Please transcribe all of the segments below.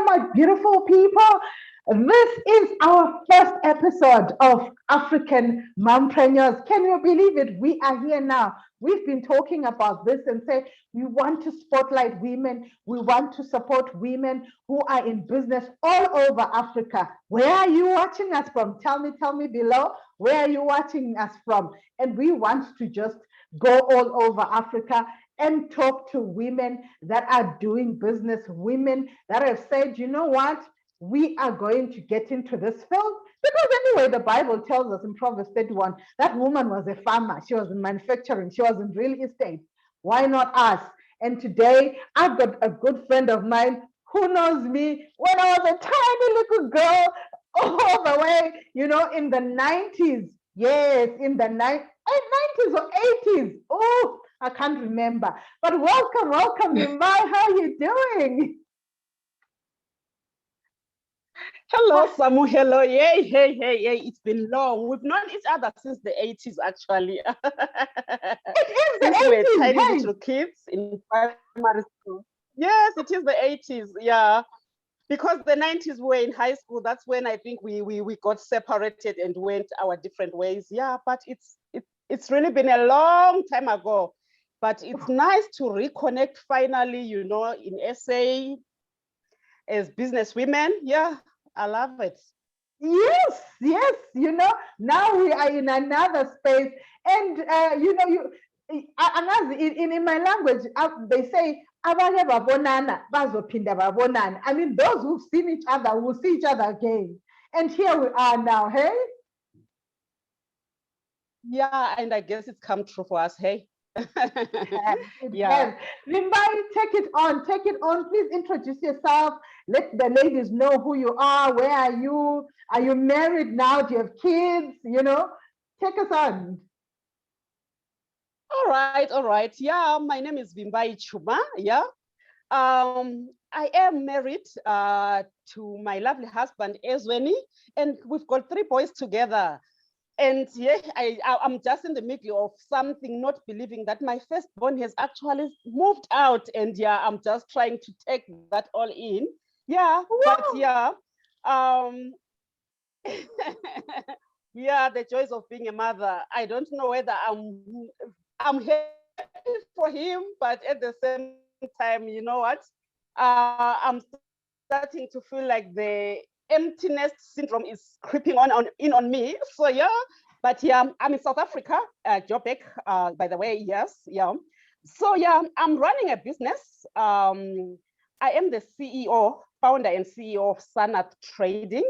my beautiful people. This is our first episode of African Mompreneurs. Can you believe it? We are here now. We've been talking about this and say we want to spotlight women. We want to support women who are in business all over Africa. Where are you watching us from? Tell me below. Where are you watching us from? And we want to just go all over Africa and talk to women that are doing business, women that have said, you know what? We are going to get into this field because anyway, the Bible tells us in Proverbs 31 that woman was a farmer, she was in manufacturing, she was in real estate. Why not us? And today I've got a good friend of mine who knows me when I was a tiny little girl, all the way, in the 90s. Yes, in the 90s or 80s. Oh, I can't remember. But welcome, Vimbai. How are you doing? Hello, Samu. Hello. Hey. It's been long. We've known each other since the 80s, actually. It is the Since 80s. we were tiny Hey. little kids in primary school. Yes, it is the 80s. Yeah. Because the 90s we were in high school. That's when I think we got separated and went our different ways. Yeah, but it's really been a long time ago. But it's nice to reconnect finally, in SA as business women. Yeah. I love it. Yes. Now we are in another space. And, in my language, they say, abanye babonana, bazophinda babonana. I mean, those who've seen each other will see each other again. And here we are now, hey? Yeah, and I guess it's come true for us, hey? Yeah. Vimbai, take it on. Please introduce yourself. Let the ladies know who you are. Where are you? Are you married now? Do you have kids? Take us on. All right. Yeah, my name is Vimbai Tshuma. Yeah. I am married to my lovely husband, Ezweni, and we've got 3 boys together. And yeah, I'm just in the middle of something, not believing that my firstborn has actually moved out. And yeah, I'm just trying to take that all in. Yeah, Wow. but yeah. Yeah, the joys of being a mother. I don't know whether I'm happy for him, but at the same time, you know what? I'm starting to feel like the emptiness syndrome is creeping in on me. So yeah, but yeah, I'm in South Africa, Joburg, by the way. Yes, yeah. So yeah, I'm running a business. I am the founder and CEO of Sanath Trading.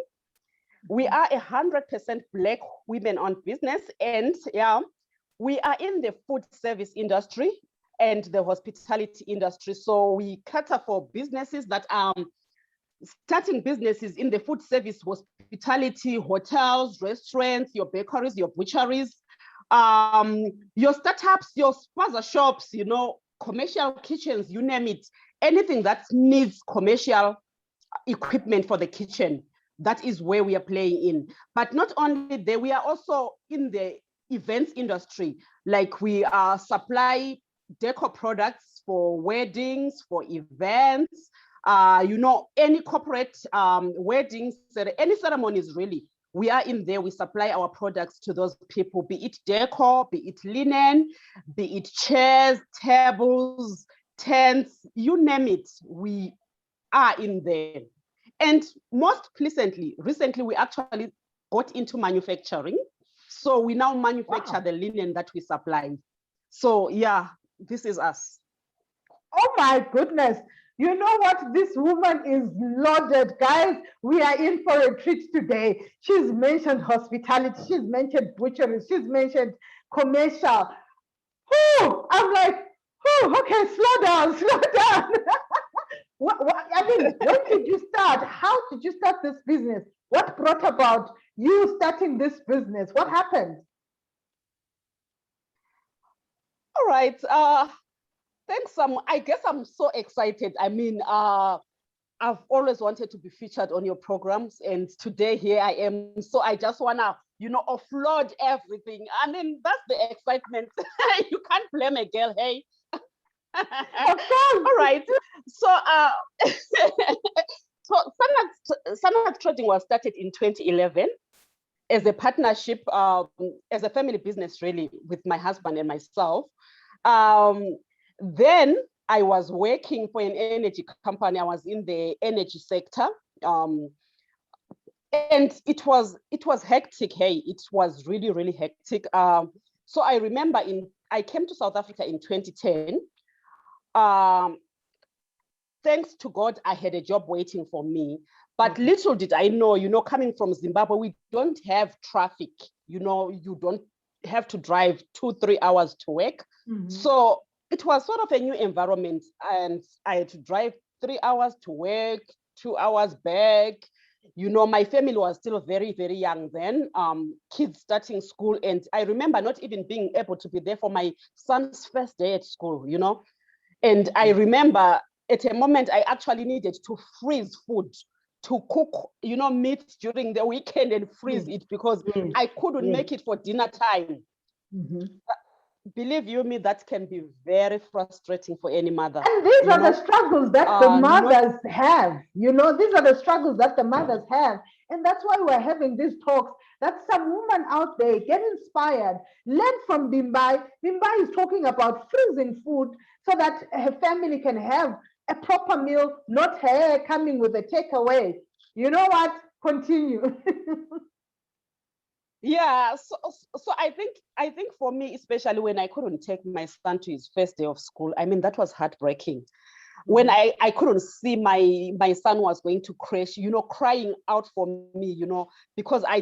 We are 100% Black women-owned business, and yeah, we are in the food service industry and the hospitality industry. So we cater for businesses that are starting businesses in the food service, hospitality, hotels, restaurants, your bakeries, your butcheries, your startups, your spaza shops, commercial kitchens, you name it, anything that needs commercial equipment for the kitchen. That is where we are playing in. But not only there, we are also in the events industry. Like we supply decor products for weddings, for events, any corporate weddings, any ceremonies really. We are in there, we supply our products to those people, be it decor, be it linen, be it chairs, tables, tents, you name it, we are in there. And most recently, we actually got into manufacturing. So we now manufacture the linen that we supply. So yeah, this is us. Oh my goodness. You know what? This woman is loaded. Guys, we are in for a treat today. She's mentioned hospitality. She's mentioned butchery. She's mentioned commercial. I'm like, okay, slow down. When did you start? How did you start this business? What brought about you starting this business? What happened? All right. Thanks, Sam. I guess I'm so excited. I mean, I've always wanted to be featured on your programs, and today here I am. So I just wanna, offload everything. I mean, that's the excitement. You can't blame a girl, hey. All right. So, Sanath Trading was started in 2011 as a partnership, as a family business, really, with my husband and myself. Then I was working for an energy company. I was in the energy sector. And it was hectic. Hey, it was really, really hectic. So I remember I came to South Africa in 2010. Thanks to God, I had a job waiting for me. But little did I know, coming from Zimbabwe, we don't have traffic. You don't have to drive 2-3 hours to work. So it was sort of a new environment. And I had to drive 3 hours to work, 2 hours back. My family was still very, very young then, kids starting school. And I remember not even being able to be there for my son's first day at school, And I remember at a moment I actually needed to freeze food, to cook, meat during the weekend and freeze it because I couldn't make it for dinner time. Believe you me, that can be very frustrating for any mother. And these are the struggles that the mothers have. These are the struggles that the mothers have. And that's why we're having these talks, that some woman out there get inspired, learn from Vimbai. Vimbai is talking about freezing food so that her family can have a proper meal, not her coming with a takeaway. You know what? Continue. Yeah, so I think for me, especially when I couldn't take my son to his first day of school, I mean, that was heartbreaking. When I couldn't see my son was going to crash, crying out for me, because I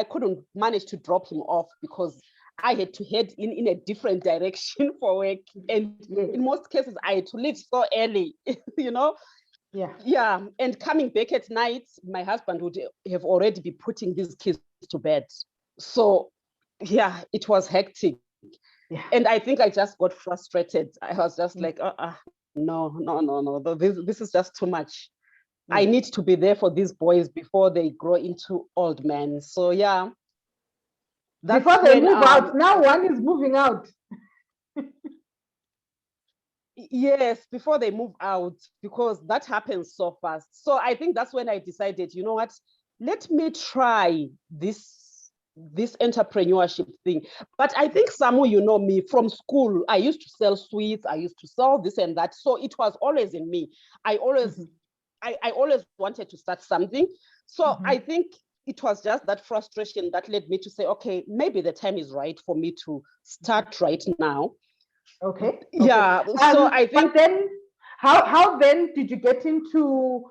couldn't manage to drop him off because I had to head in a different direction for work. And in most cases, I had to leave so early, Yeah. And coming back at night, my husband would have already be putting these kids to bed. So yeah, it was hectic. Yeah. And I think I just got frustrated. I was just like, no. This is just too much. I need to be there for these boys before they grow into old men. So yeah. Before they move out. Now one is moving out. Yes, before they move out, because that happens so fast. So I think that's when I decided, you know what, let me try this entrepreneurship thing. But I think Samu, me from school, I used to sell sweets, I used to sell this and that. So it was always in me. I always wanted to start something. So I think it was just that frustration that led me to say, okay, maybe the time is right for me to start right now. Okay. Yeah. So I think. But then, how then did you get into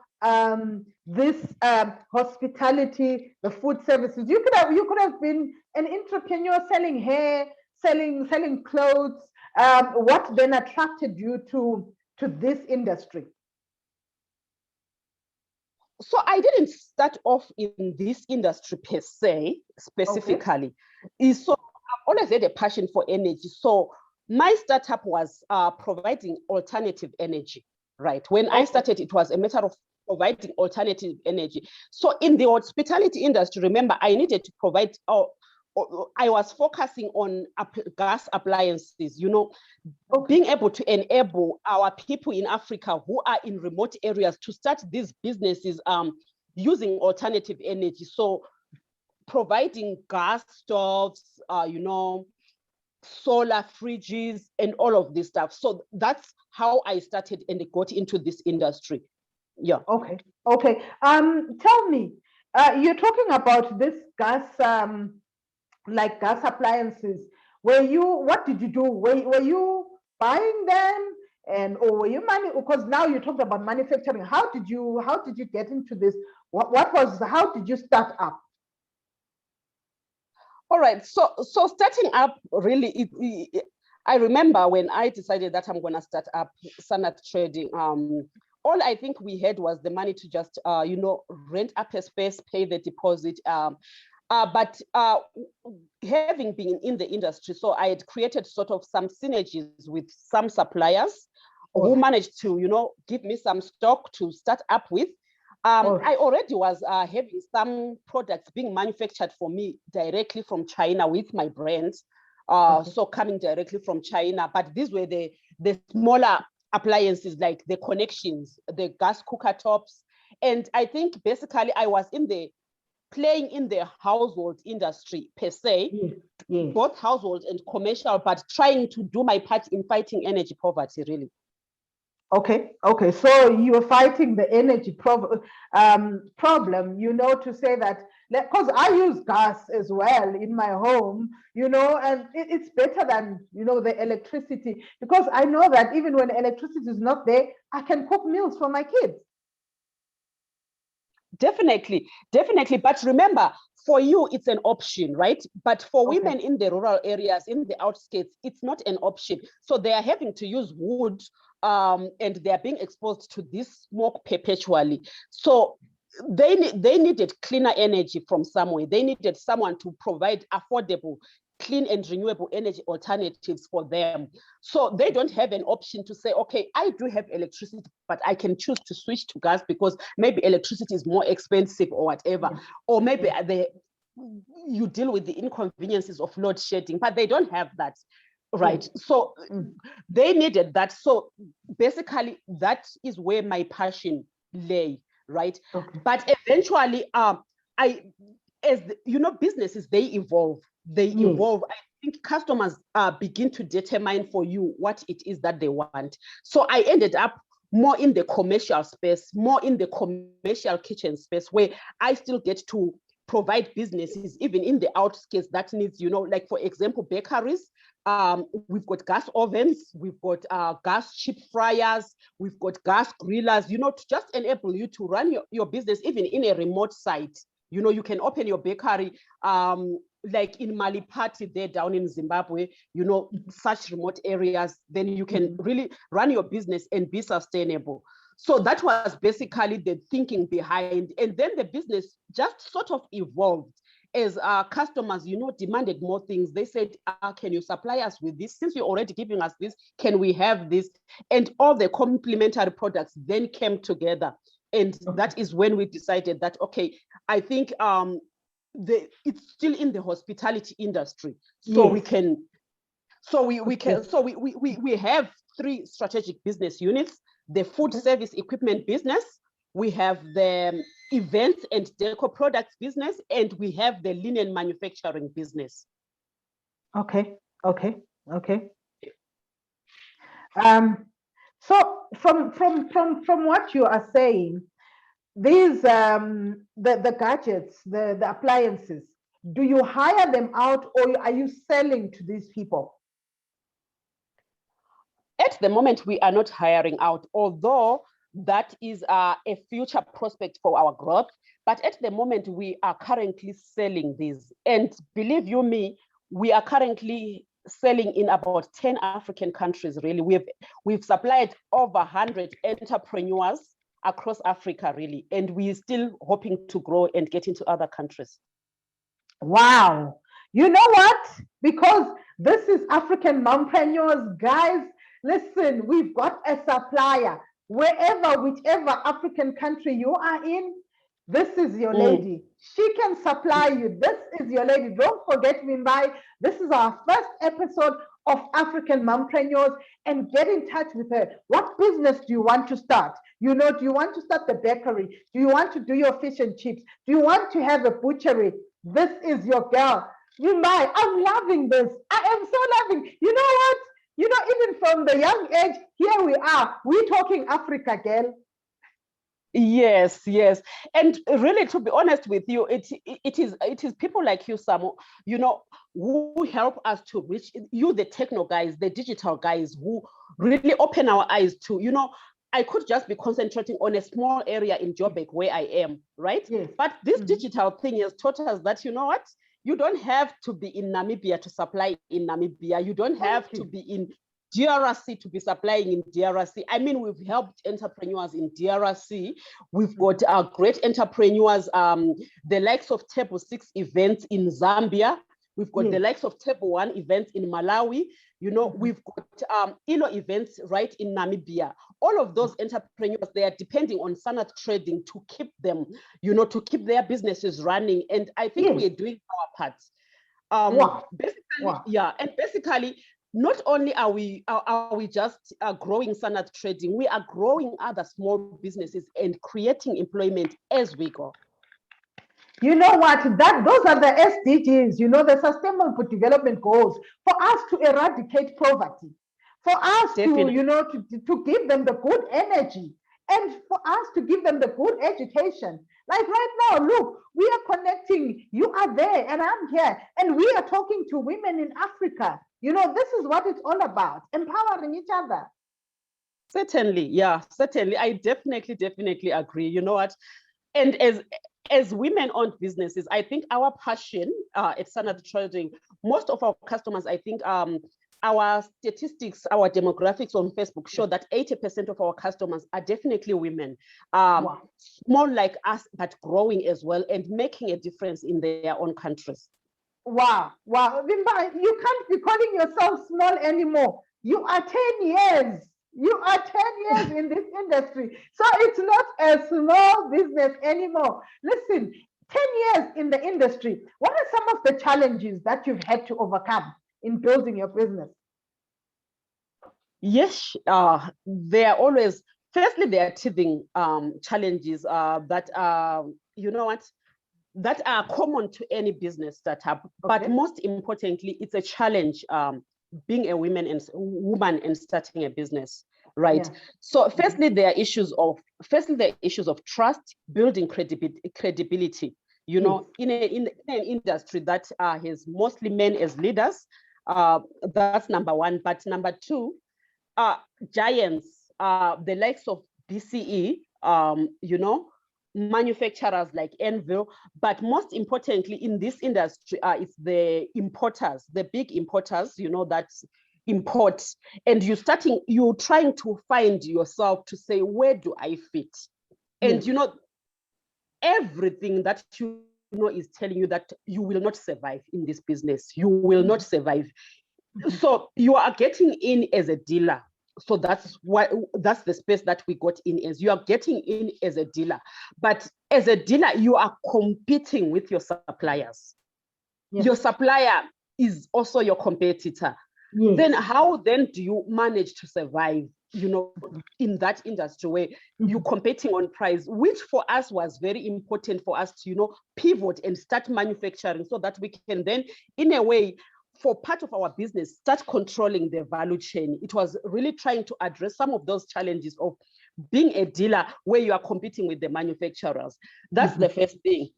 this hospitality, the food services? You could have been an entrepreneur selling hair, selling clothes. What then attracted you to this industry? So I didn't start off in this industry per se, specifically. So I've always had a passion for energy. So my startup was providing alternative energy, right? When I started, it was a matter of providing alternative energy. So in the hospitality industry, remember, I needed to provide, I was focusing on gas appliances, being able to enable our people in Africa who are in remote areas to start these businesses using alternative energy. So providing gas stoves, solar fridges and all of this stuff. So that's how I started and got into this industry. Yeah. Okay. Tell me, you're talking about this gas, like gas appliances. What did you do? Were you buying them, or were you because now you talked about manufacturing. How did you get into this? How did you start up? All right. So starting up, really, I remember when I decided that I'm going to start up Sanath Trading, all I think we had was the money to just, rent up a space, pay the deposit. But having been in the industry, so I had created sort of some synergies with some suppliers who managed to, give me some stock to start up with. I already was having some products being manufactured for me directly from China with my brands. So coming directly from China, but these were the smaller appliances like the connections, the gas cooker tops, And I think basically I was playing in the household industry per se, both household and commercial, but trying to do my part in fighting energy poverty, really. Okay. So you're fighting the energy problem, to say that, because I use gas as well in my home, and it's better than, the electricity, because I know that even when electricity is not there, I can cook meals for my kids. Definitely. But remember, for you, it's an option, right? But for women in the rural areas, in the outskirts, it's not an option. So they are having to use wood, and they are being exposed to this smoke perpetually. So they needed cleaner energy from somewhere. They needed someone to provide affordable, clean and renewable energy alternatives for them. So they don't have an option to say, okay, I do have electricity, but I can choose to switch to gas because maybe electricity is more expensive or whatever. Or maybe you deal with the inconveniences of load shedding, but they don't have that. Right. So they needed that. So basically, that is where my passion lay. Right. But eventually, businesses, they evolve. I think customers begin to determine for you what it is that they want. So I ended up more in the commercial space, more in the commercial kitchen space, where I still get to provide businesses even in the outskirts that needs, like for example, bakeries. We've got gas ovens, we've got gas chip fryers, we've got gas grillers, to just enable you to run your business even in a remote site. You can open your bakery like in Malipati there down in Zimbabwe, such remote areas, then you can really run your business and be sustainable. So that was basically the thinking behind. And then the business just sort of evolved as customers, demanded more things. They said, can you supply us with this? Since you're already giving us this, can we have this? And all the complementary products then came together. And that is when we decided that, okay, I think it's still in the hospitality industry. So we have 3 strategic business units: the food service equipment business, we have the events and deco products business, and we have the linen manufacturing business. Okay. So from what you are saying, these the gadgets, the appliances, do you hire them out or are you selling to these people? At the moment, we are not hiring out, although that is a future prospect for our growth. But at the moment, we are currently selling these. And believe you me, we are currently selling in about 10 African countries, really. We've supplied over 100 entrepreneurs across Africa, really. And we're still hoping to grow and get into other countries. Wow. You know what? Because this is African Mompreneurs, guys. Listen, we've got a supplier. Whichever African country you are in, this is your lady. She can supply you. This is your lady. Don't forget, Vimbai, this is our first episode of African Mompreneurs, and get in touch with her. What business do you want to start? Do you want to start the bakery? Do you want to do your fish and chips? Do you want to have a butchery? This is your girl. Vimbai, I'm loving this. I am so loving. You know what? Even from the young age, here we are. We're talking Africa, girl. Yes. And really, to be honest with you, it is people like you, Samo, who help us to reach you, the techno guys, the digital guys, who really open our eyes to, I could just be concentrating on a small area in Joburg where I am, right? Yes. But this digital thing has taught us that, you don't have to be in Namibia to supply in Namibia. You don't have to be in DRC to be supplying in DRC. I mean, we've helped entrepreneurs in DRC. We've got great entrepreneurs, the likes of Table 6 events in Zambia. We've got the likes of Table 1 events in Malawi. We've got ILO events right in Namibia. All of those entrepreneurs, they are depending on Sanath Trading to keep them, to keep their businesses running. And I think we are doing our part. Wow. Basically, and basically, not only are we just growing Sanath Trading, we are growing other small businesses and creating employment as we go. You know what? Those are the SDGs, the Sustainable Development Goals, for us to eradicate poverty, for us to give them the good energy, and for us to give them the good education. Like right now, look, we are connecting. You are there and I'm here, and we are talking to women in Africa. This is what it's all about, empowering each other. Certainly, yeah, certainly. I definitely agree. You know what? And as women-owned businesses, I think our passion at Sanath Trading, most of our customers, I think our statistics, our demographics on Facebook show that 80% of our customers are definitely women, Wow. more like us, but growing as well and making a difference in their own countries. Wow. Vimbai, you can't be calling yourself small anymore. You are 10 years. You are 10 years in this industry. So it's not a small business anymore. Listen, 10 years in the industry. What are some of the challenges that you've had to overcome in building your business? Yes, there are always, firstly, there are teething challenges that are, that are common to any business startup. Okay. But most importantly, it's a challenge being a woman and starting a business, right? Yeah. So firstly, there are issues of trust, building credibility. In an industry that has mostly men as leaders, that's number one. But number two, giants, the likes of BCE, manufacturers like Envil, but most importantly in this industry, it's the importers, the big importers, that import, and you're trying to find yourself to say, where do I fit? And everything that is telling you that you will not survive in this business. You will not survive. So you are getting in as a dealer. So that's the space that we got in as. You are getting in as a dealer, but as a dealer, you are competing with your suppliers. Yes. Your supplier is also your competitor. Yes. Then how then do you manage to survive, in that industry where you're competing on price, which for us was very important for us to, pivot and start manufacturing so that we can then, in a way, for part of our business, start controlling the value chain. It was really trying to address some of those challenges of being a dealer where you are competing with the manufacturers. That's the first thing.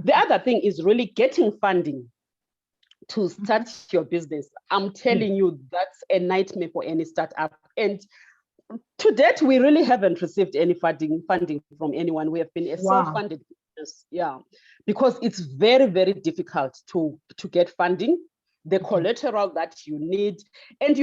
The other thing is really getting funding to start your business. I'm telling you, that's a nightmare for any startup. And to date, we really haven't received any funding from anyone. We have been a self-funded business, because it's very, very difficult to get funding, the collateral that you need. And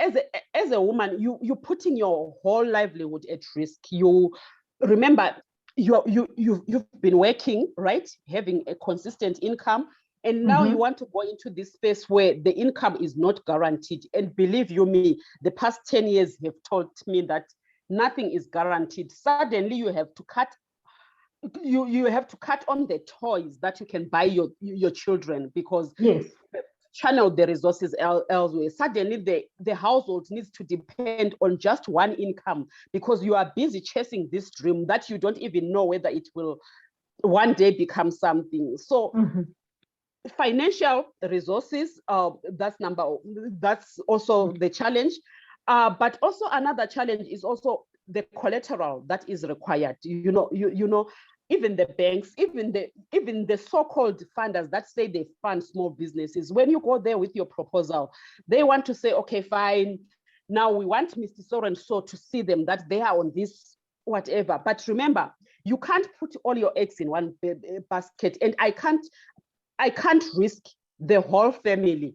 as a woman, you're putting your whole livelihood at risk. You remember you've been working, right, having a consistent income, and now you want to go into this space where the income is not guaranteed. And believe you me, the past 10 years have taught me that nothing is guaranteed. Suddenly you have to cut on the toys that you can buy your children, because channel the resources elsewhere. Suddenly the household needs to depend on just one income because you are busy chasing this dream that you don't even know whether it will one day become something. So financial resources, that's also the challenge. But also another challenge is also the collateral that is required. Even the banks, even the so-called funders that say they fund small businesses, when you go there with your proposal, they want to say, okay, fine, now we want Mr. So and so to see them that they are on this whatever. But remember, you can't put all your eggs in one basket, and I can't risk the whole family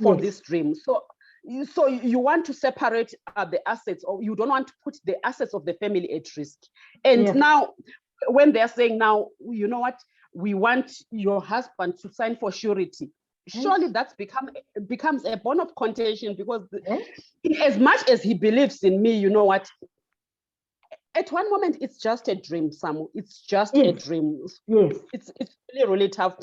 for this dream. So you want to separate the assets, or you don't want to put the assets of the family at risk. And now, when they're saying now, you know what, we want your husband to sign for surety, surely that's becomes a bone of contention, because as much as he believes in me, you know what, at one moment it's just a dream, Samu. It's just a dream. It's really, really tough.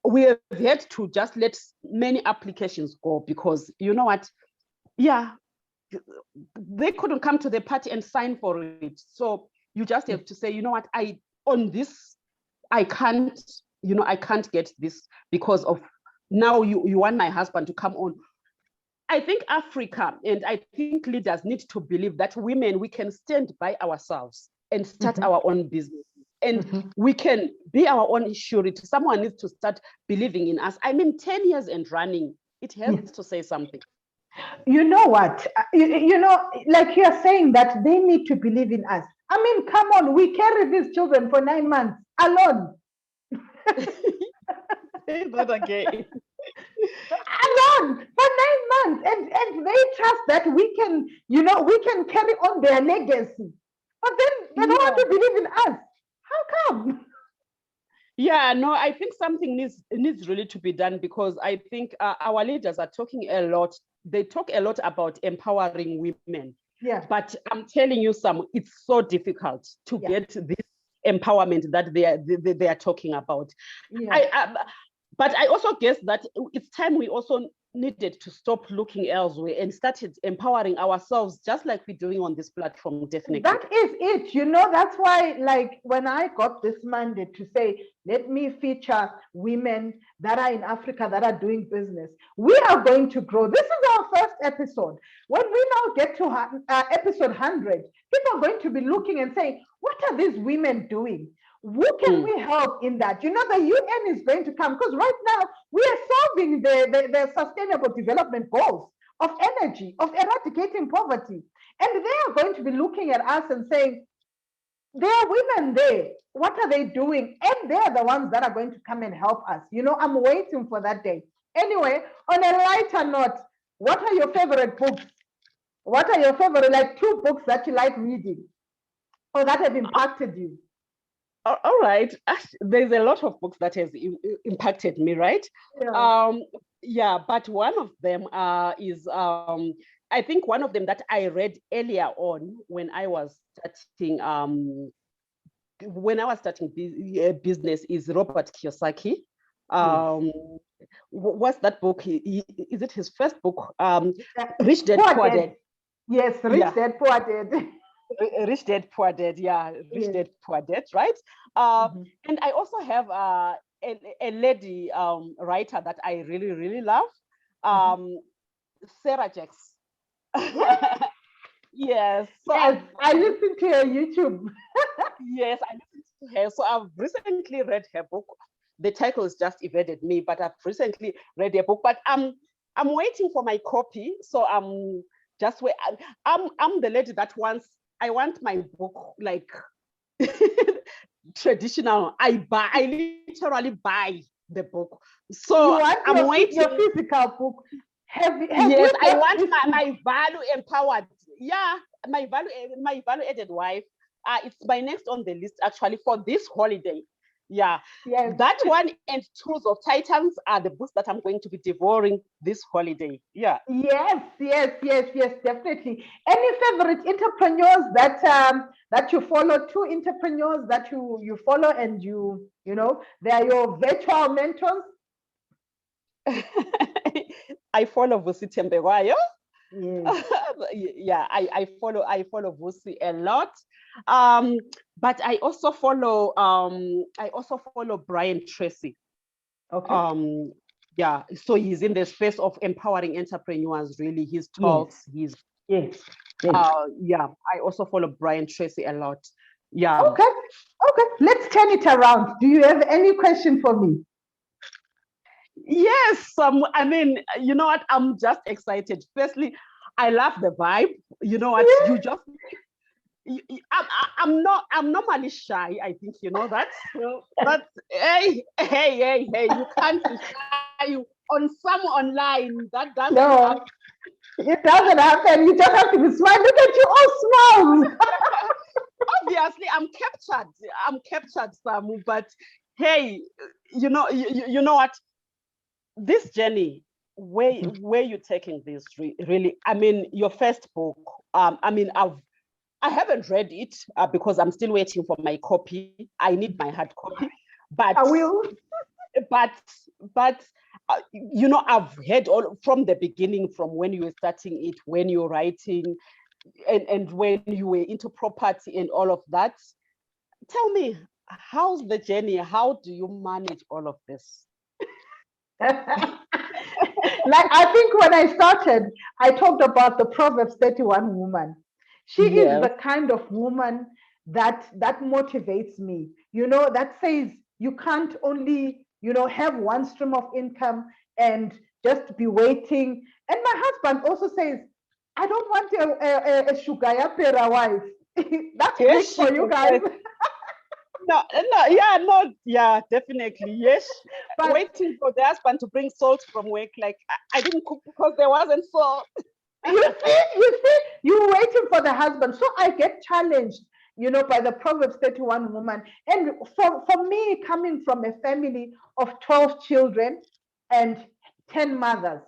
we have had to just let many applications go because you know what? Yeah, they couldn't come to the party and sign for it. So you just have to say, you know what, I can't, I can't get this because of now you want my husband to come on. I think Africa and I think leaders need to believe that women, we can stand by ourselves and start our own business. And we can be our own surety. Someone needs to start believing in us. I mean, 10 years and running, it has to say something. You know what? Like you're saying that they need to believe in us. I mean, come on, we carry these children for 9 months alone. Say that again. Alone for 9 months, and they trust that we can, we can carry on their legacy. But then they don't want to believe in us. How come? Yeah, no, I think something needs really to be done because I think our leaders are talking a lot. They talk a lot about empowering women. Yeah. But I'm telling you, it's so difficult to get this empowerment that they are talking about. Yeah. But I also guess that it's time we also needed to stop looking elsewhere and started empowering ourselves, just like we're doing on this platform, definitely. That is it. That's why, like, when I got this mandate to say, let me feature women that are in Africa that are doing business, we are going to grow. This is our first episode. When we now get to episode 100, people are going to be looking and saying, what are these women doing? Who can we help in that? The UN is going to come because right now we are solving the sustainable development goals of energy, of eradicating poverty. And they are going to be looking at us and saying, there are women there. What are they doing? And they are the ones that are going to come and help us. I'm waiting for that day. Anyway, on a lighter note, what are your favorite books? What are your favorite, like 2 books that you like reading or that have impacted you? All right. There's a lot of books that has impacted me, right? Yeah. But one of them is I think one of them that I read earlier on when I was starting business is Robert Kiyosaki. What's that book? Is it his first book? Rich Dad Poor Dad. Yes, Rich Dad Poor Dad. Rich Dad Poor Dad, Rich Dad Poor Dad, right? And I also have a lady writer that I really, really love, Sarah Jacks. Yes. So I listened to her YouTube. Yes, I listened to her. So I've recently read her book. The title has just evaded me, but I've recently read her book. But I'm waiting for my copy. So I'm just wait. I'm the lady that I want my book like traditional. I literally buy the book. So I'm waiting. Your physical book. Yes, I want my value empowered. Yeah, my value added wife. It's my next on the list actually for this holiday. Yeah, that one and Tools of Titans are the books that I'm going to be devouring this holiday. Yeah. Yes, definitely. Any favorite entrepreneurs that you follow? 2 entrepreneurs that you follow and they are your virtual mentors. I follow Vusi Tembewayo. Yeah, I follow Vusi a lot. But I also follow Brian Tracy. Okay. Yeah, so he's in the space of empowering entrepreneurs, really. His talks, yeah, I also follow Brian Tracy a lot. Yeah. Okay. Let's turn it around. Do you have any question for me? Yes, I mean, you know what? I'm just excited. Firstly, I love the vibe. You know what? You just I'm normally shy. I think you know that. But hey, you can't be shy on some online. That doesn't happen. It doesn't happen. You just have to be smart. Look at you, all small. Obviously, I'm captured, Samu. But hey, you know what? This journey, where you taking this? Really, I mean, your first book. I mean, I haven't read it because I'm still waiting for my copy. I need my hard copy. But I will. but you know, I've heard all from the beginning, from when you were starting it, when you're writing, and when you were into property and all of that. Tell me, how's the journey? How do you manage all of this? Like, I think when I started, I talked about the Proverbs 31 woman. She is Yeah. the kind of woman that motivates me, you know, that says you can't only, you know, have one stream of income and just be waiting. And my husband also says, I don't want a sugar pera wife. That's big Yes, for you guys. no, no, yeah, no, yeah, definitely. Yes. But Waiting for the husband to bring salt from work. Like, I didn't cook because there wasn't salt. you're waiting for the husband. So I get challenged, you know, by the Proverbs 31 woman. And for me, coming from a family of 12 children and 10 mothers,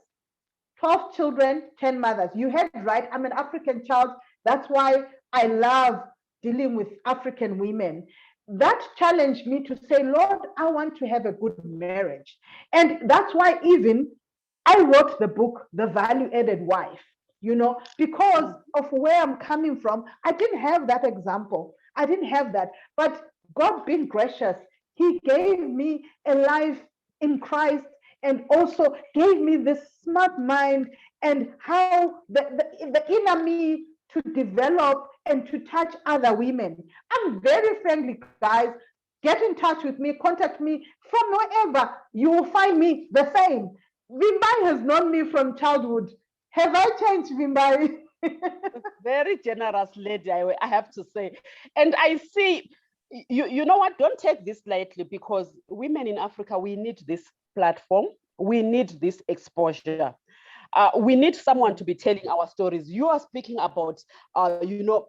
12 children, 10 mothers. You heard right. I'm an African child. That's why I love dealing with African women. That challenged me to say, Lord, I want to have a good marriage. And that's why even I wrote the book, The Value Added Wife, you know, because of where I'm coming from. I didn't have that example. I didn't have that. But God being gracious, He gave me a life in Christ and also gave me this smart mind and how the inner me to develop and to touch other women. I'm very friendly, guys. Get in touch with me, contact me from wherever. You will find me the same. Vimbai has known me from childhood. Have I changed, Vimbai? Very generous lady, I have to say. And I see, you know what, don't take this lightly, because women in Africa, we need this platform. We need this exposure. We need someone to be telling our stories. You are speaking about, you know,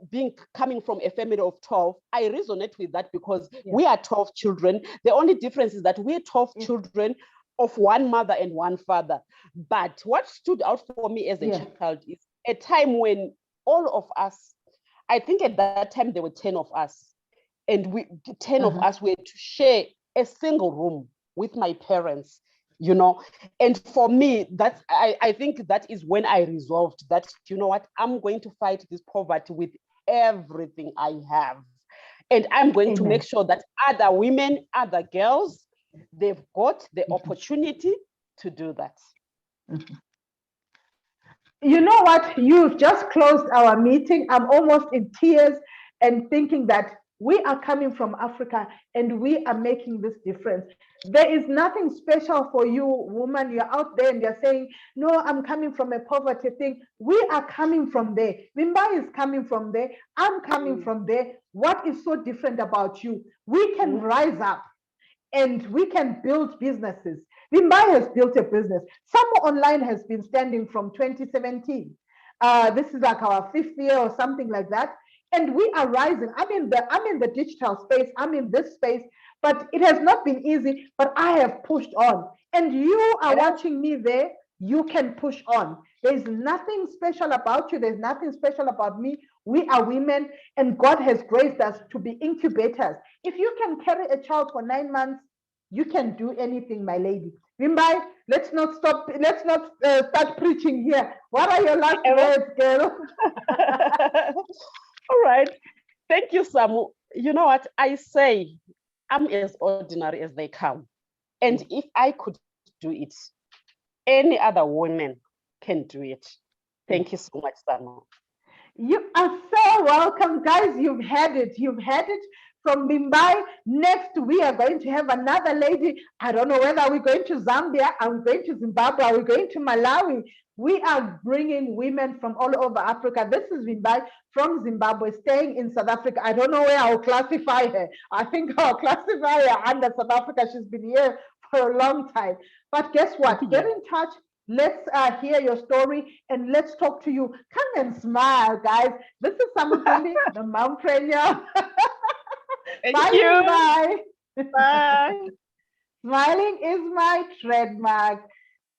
coming from a family of 12. I resonate with that because we are 12 children. The only difference is that we're 12 children of one mother and one father. But what stood out for me as a child is a time when all of us, I think at that time there were 10 of us, and 10 of us were to share a single room with my parents, you know. And for me, I think that is when I resolved that, you know what, I'm going to fight this poverty with everything I have, and I'm going to make sure that other women, other girls, they've got the opportunity to do that. You know what? You've just closed our meeting. I'm almost in tears and thinking that we are coming from Africa and we are making this difference. There is nothing special for you, woman. You're out there and you're saying, no, I'm coming from a poverty thing. We are coming from there. Vimbai is coming from there. I'm coming from there. What is so different about you? We can rise up and we can build businesses. Vimbai has built a business. Summer Online has been standing from 2017. This is like our 5th year or something like that. And we are rising. I'm in the digital space. I'm in this space, but it has not been easy. But I have pushed on. And you are watching me there. You can push on. There's nothing special about you. There's nothing special about me. We are women, and God has graced us to be incubators. If you can carry a child for 9 months, you can do anything, my lady. Vimbai, let's not stop. Let's not start preaching here. What are your last words, girl? All right. Thank you, Samu. You know what? I say I'm as ordinary as they come. And if I could do it, any other woman can do it. Thank you so much, Samu. You are so welcome, guys. You've had it. You've had it from Vimbai. Next, we are going to have another lady. I don't know whether we're going to Zambia, are we going to Zimbabwe, are we going to Malawi? We are bringing women from all over Africa. This is Vimbai from Zimbabwe, staying in South Africa. I don't know where I'll classify her. I think I'll classify her under South Africa. She's been here for a long time. But guess what? Get in touch. Let's hear your story and let's talk to you. Come and smile, guys. This is Sanath, the mompreneur. Thank you. Bye. Bye. Smiling is my trademark.